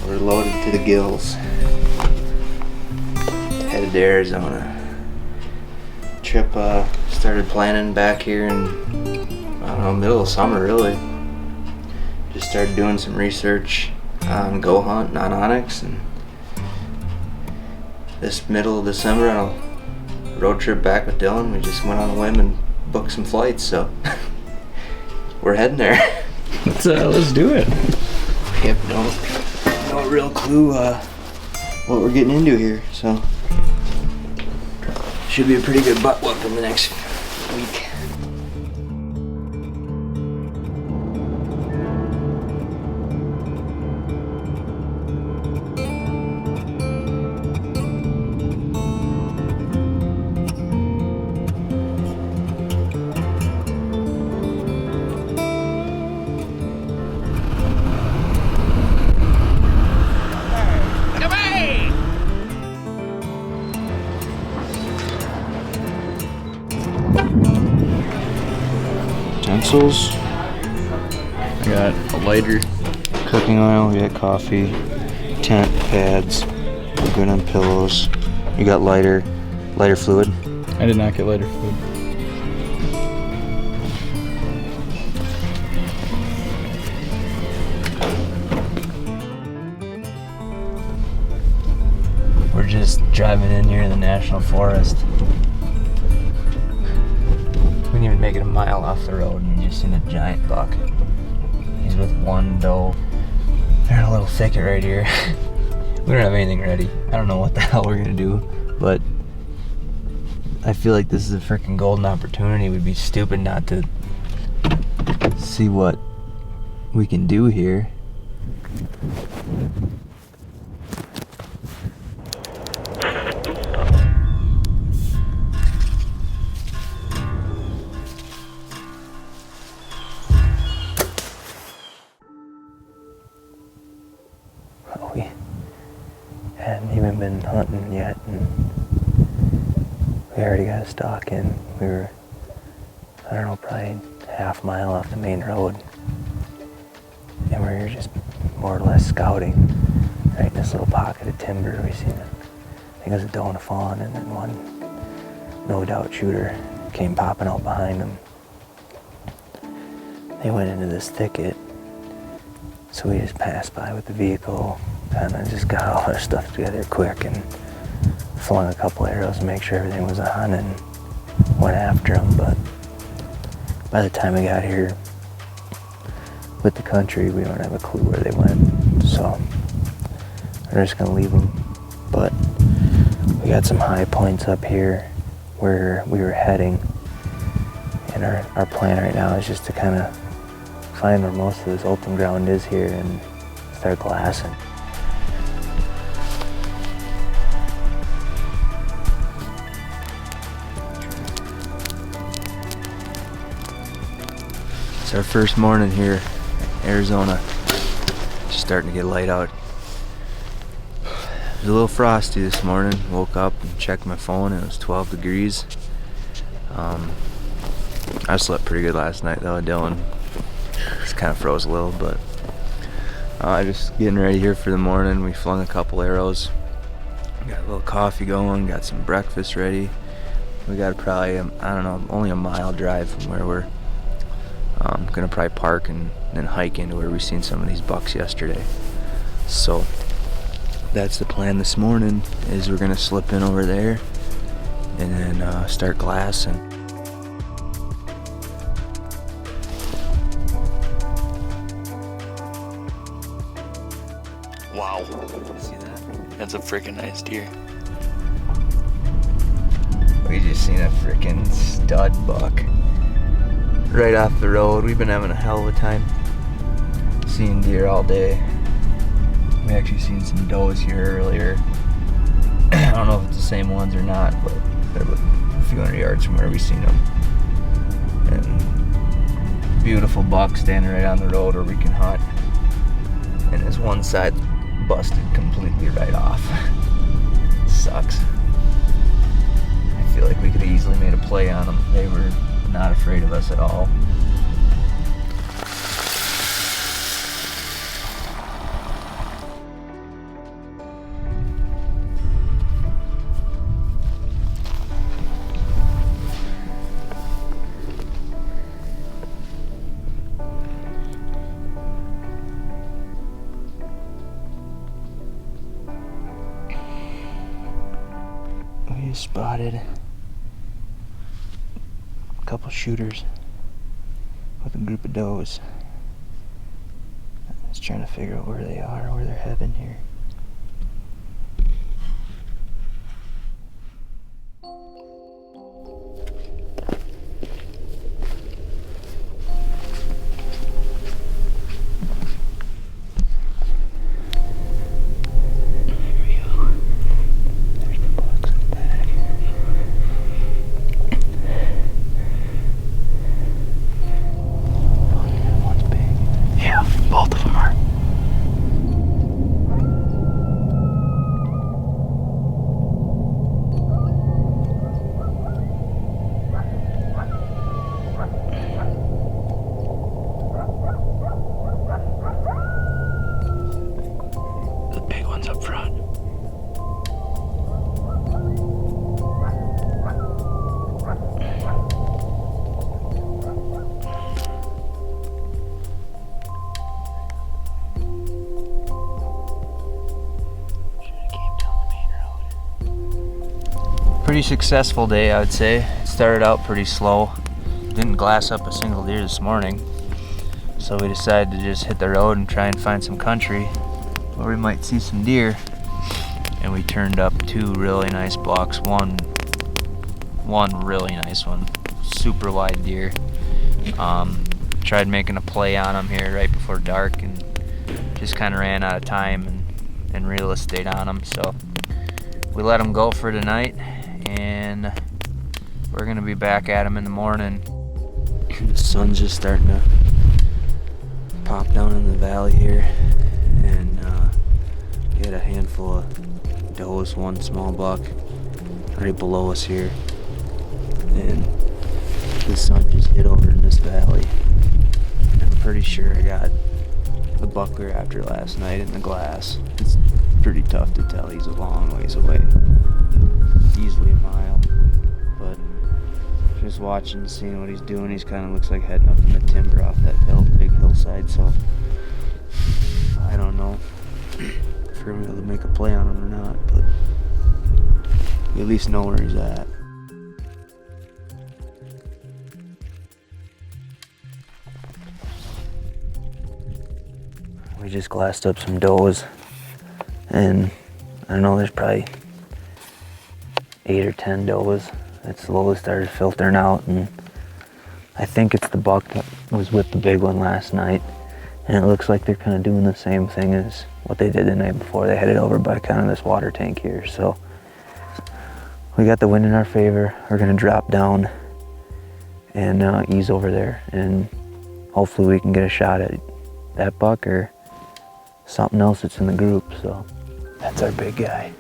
We're loaded to the gills. Headed to Arizona. Trip started planning back here in, I don't know, middle of summer really. Just started doing some research on go hunt, on onyx, and this middle of December on a road trip back with Dylan, we just went on a whim and booked some flights, so we're heading there. Let's do it. We have no real clue what we're getting into here, so should be a pretty good butt whoop in the next week. Utensils. I got a lighter, cooking oil, we got coffee, tent, pads, we're good on pillows. You got lighter fluid? I did not get lighter fluid. We're just driving in here in the National Forest. We didn't even make it a mile off the road and we just seen a giant buck. He's with one doe. They're in a little thicket right here. We don't have anything ready. I don't know what the hell we're gonna do, but I feel like this is a freaking golden opportunity. We'd be stupid not to see what we can do here. We hadn't even been hunting yet, and we already got a stalk in. We were, I don't know, probably half mile off the main road, and we were just more or less scouting right in this little pocket of timber. We seen it. I think it was a doe and a fawn, and then one no doubt shooter came popping out behind them. They went into this thicket, so we just passed by with the vehicle, kind of just got all our stuff together quick and flung a couple arrows to make sure everything was on and went after them. But by the time we got here with the country, we don't have a clue where they went, so we're just gonna leave them. But we got some high points up here where we were heading, and our plan right now is just to kind of find where most of this open ground is here and start glassing. It's our first morning here in Arizona. Just starting to get light out. It was a little frosty this morning. Woke up and checked my phone and it was 12 degrees. I slept pretty good last night though. Dylan just kind of froze a little, but just getting ready here for the morning. We flung a couple arrows, got a little coffee going, got some breakfast ready. We got probably, I don't know, only a mile drive from where we're gonna probably park and then hike into where we seen some of these bucks yesterday. So that's the plan this morning, is we're gonna slip in over there and then start glassing. Wow. See that? That's a freaking nice deer. We just seen a freaking stud buck right off the road. We've been having a hell of a time seeing deer all day. We actually seen some does here earlier. I don't know if it's the same ones or not, but they're a few hundred yards from where we seen them. And beautiful buck standing right on the road where we can hunt. And this one side busted completely right off. Sucks. I feel like we could have easily made a play on them. They were not afraid of us at all. We spotted a couple shooters with a group of does. I was trying to figure out where they are, where they're heading here. Both of them are. The big one's up front. Pretty successful day, I would say. It started out pretty slow. Didn't glass up a single deer this morning. So we decided to just hit the road and try and find some country where we might see some deer. And we turned up two really nice bucks. One really nice one. Super wide deer. Tried making a play on them here right before dark and just kind of ran out of time and real estate on them. So we let them go for tonight. And we're gonna be back at them in the morning. The sun's just starting to pop down in the valley here, and we had a handful of does, one small buck right below us here, and the sun just hit over in this valley. I'm pretty sure I got the buck we were after last night in the glass. It's pretty tough to tell, he's a long ways away. Easily a mile, but just watching, seeing what he's doing. He's kind of looks like heading up in the timber off that big hillside, so I don't know if we're able to make a play on him or not, but we at least know where he's at. We just glassed up some does, and I don't know, there's probably 8 or 10 does that slowly started filtering out, and I think it's the buck that was with the big one last night, and it looks like they're kind of doing the same thing as what they did the night before. They headed over by kind of this water tank here, so we got the wind in our favor. We're gonna drop down and ease over there, and hopefully we can get a shot at that buck or something else that's in the group. So that's our big guy.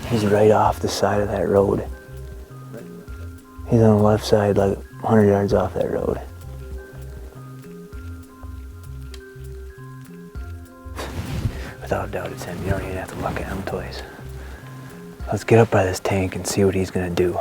He's right off the side of that road. He's on the left side, like 100 yards off that road. Without a doubt it's him. You don't even have to look at him twice. Let's get up by this tank and see what he's gonna do.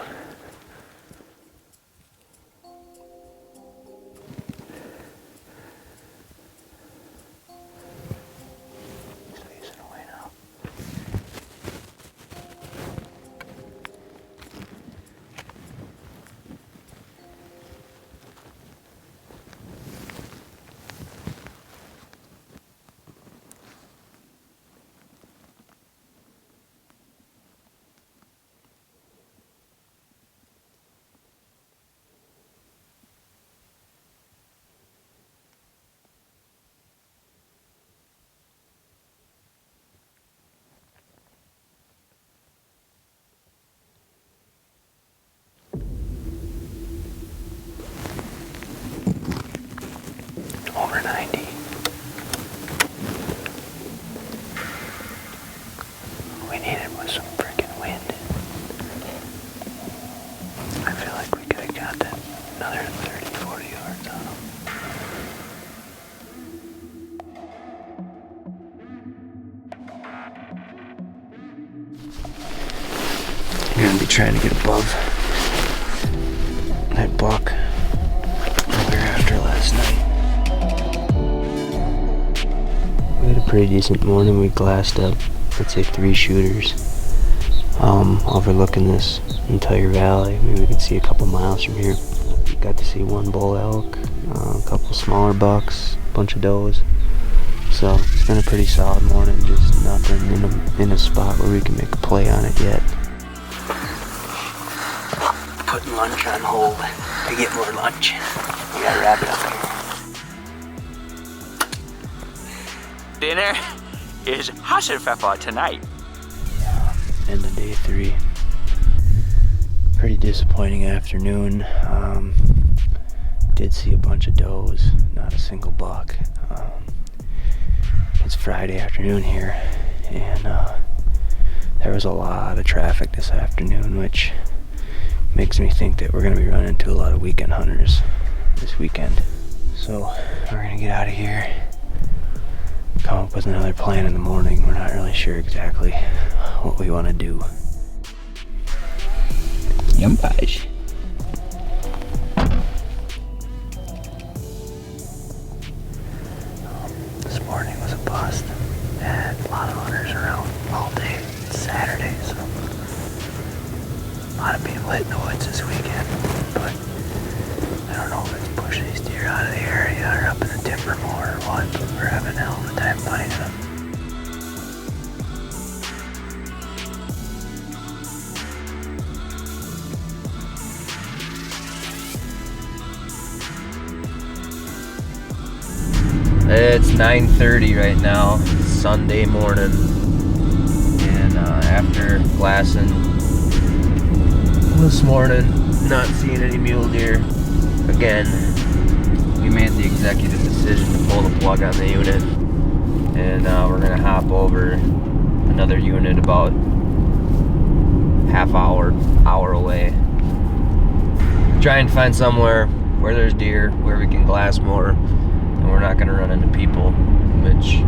Over 90. We need it with some freaking wind. I feel like we could have got that another 30, 40 yards on him. I'm gonna be trying to get above that buck we were after last night. We had a pretty decent morning. We glassed up, let's say 3 shooters. overlooking this entire valley. Maybe we can see a couple miles from here. Got to see one bull elk, a couple smaller bucks, a bunch of does. So it's been a pretty solid morning, just nothing in a spot where we can make a play on it yet. Putting lunch on hold to get more lunch. We gotta wrap it up here. Dinner is Hasselpfeffer tonight. End of day 3. Pretty disappointing afternoon. Did see a bunch of does, not a single buck. It's Friday afternoon here, and there was a lot of traffic this afternoon, which makes me think that we're going to be running into a lot of weekend hunters this weekend. So we're going to get out of here, come up with another plan in the morning. We're not really sure exactly what we want to do. Yum pies. This morning was a bust. Had a lot of hunters around all day. It's Saturday, so a lot of people hitting the woods this weekend. But I don't know if it's pushing these deer out of the area or up in the timber more or what, but we're having a hell of a time finding them. It's 9:30 right now, Sunday morning, and after glassing this morning, not seeing any mule deer again, we made the executive decision to pull the plug on the unit, and we're gonna hop over another unit about hour away. Try and find somewhere where there's deer, where we can glass more, and we're not gonna run into people, which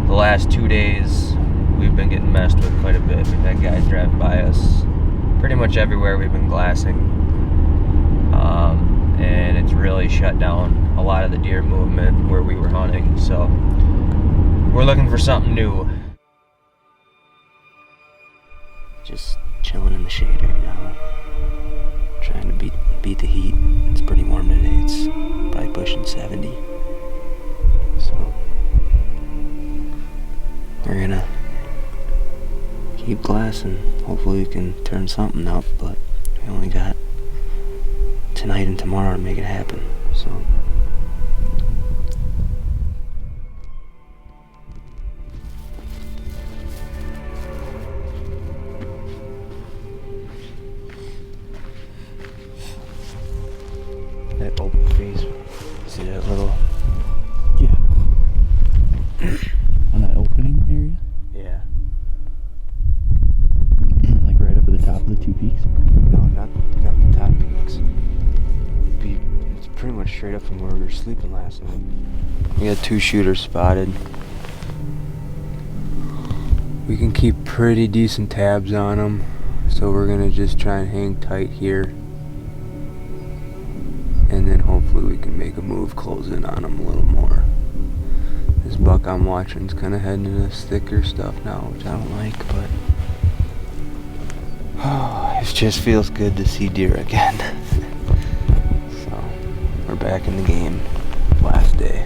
the last 2 days we've been getting messed with quite a bit. We've had guys driving by us pretty much everywhere we've been glassing, and it's really shut down a lot of the deer movement where we were hunting, so we're looking for something new. Just chilling in the shade right now, trying to beat the heat. It's pretty warm today. It's probably pushing 70. So we're gonna keep glassing. Hopefully we can turn something up, but we only got tonight and tomorrow to make it happen. So that open face, see that little? Yeah. On that opening area? Yeah. Like right up at the top of the 2 peaks? No, not the top peaks. It's pretty much straight up from where we were sleeping last night. We got 2 shooters spotted. We can keep pretty decent tabs on them, so we're gonna just try and hang tight here, and then hopefully we can make a move, close in on them a little more. This buck I'm watching is kind of heading into this thicker stuff now, which I don't like, but it just feels good to see deer again. So we're back in the game. Last day.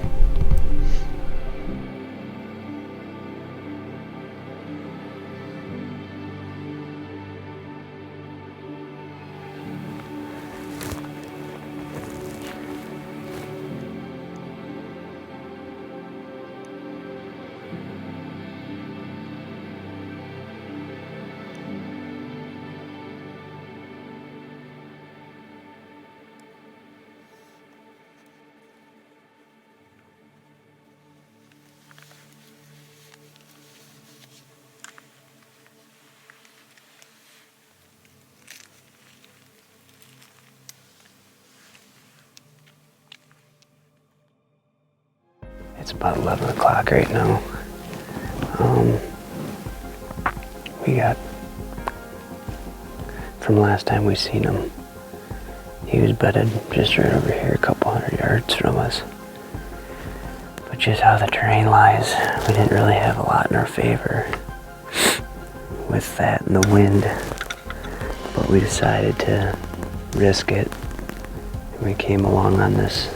It's about 11 o'clock right now. We got, from last time we seen him, he was bedded just right over here, a couple hundred yards from us. But just how the terrain lies, we didn't really have a lot in our favor. with that and the wind, but we decided to risk it. We came along on this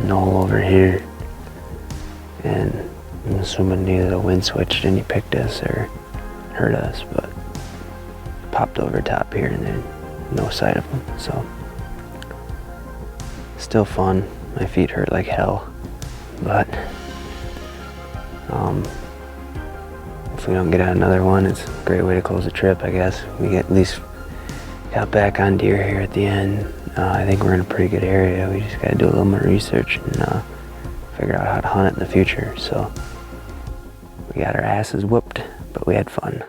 knoll over here, and I'm assuming neither the wind switched and he picked us or hurt us, but popped over top here and then no sight of him. So still fun. My feet hurt like hell, but if we don't get out another one, it's a great way to close the trip, I guess. We at least got back on deer here at the end. I think we're in a pretty good area. We just got to do a little more research and figure out how to hunt it in the future. So we got our asses whooped, but we had fun.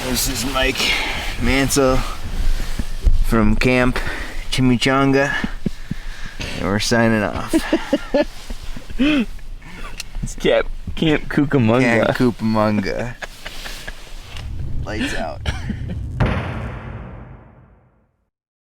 This is Mike Mansell from Camp Chimichanga, and we're signing off. It's Camp Cucamonga. Camp Cucamonga. Lights out.